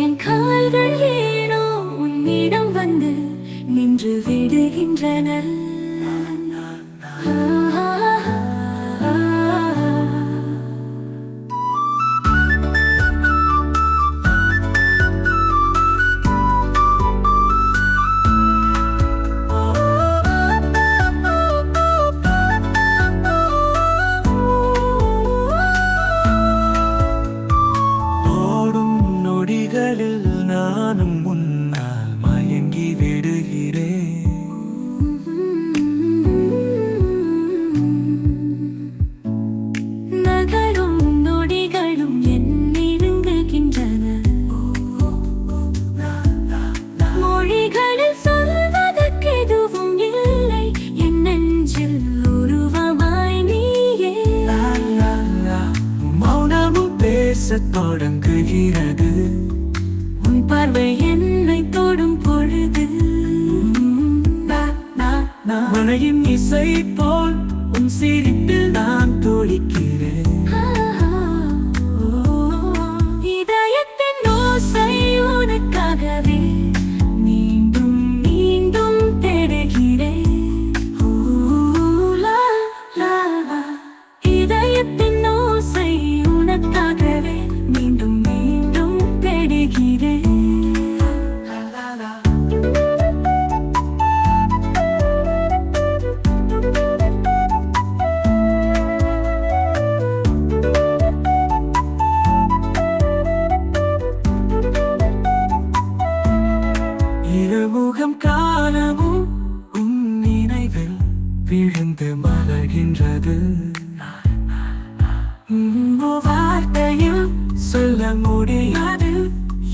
என் கால்கள் ஏனோ உன்னிடம் வந்து நின்று விடுகின்றன. நானும் முன்னால் மயங்கி விடுகிறேன். நகரும் நொடிகளும் என் நெருங்குகின்றன. மொழிகளில் சொல்வதற்கு எதுவும் இல்லை, என் நெஞ்சில் உருவமாய் நீயே. மௌனமும் பேசத் தொடங்குகிறது, பார்வை என்னை தொடும் பொழுது. மழையின் இசை போல் உன் சிரிப்பில் நான் துடிக்கிறேன். இதயத்தின் ஓசை உனக்காகவே மீண்டும் மீண்டும் தேடுகிறேன். இதயத்தின் ஓசை உனக்காகவே மீண்டும் மீண்டும் தேடுகிறேன். இருமுகம் காணவும் உன் நினைவில் விழுந்து மலர்கின்றது. வார்த்தையில் சொல்ல முடியாது,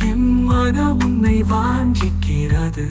என் மனம் உன்னை வாஞ்சிக்கிறது.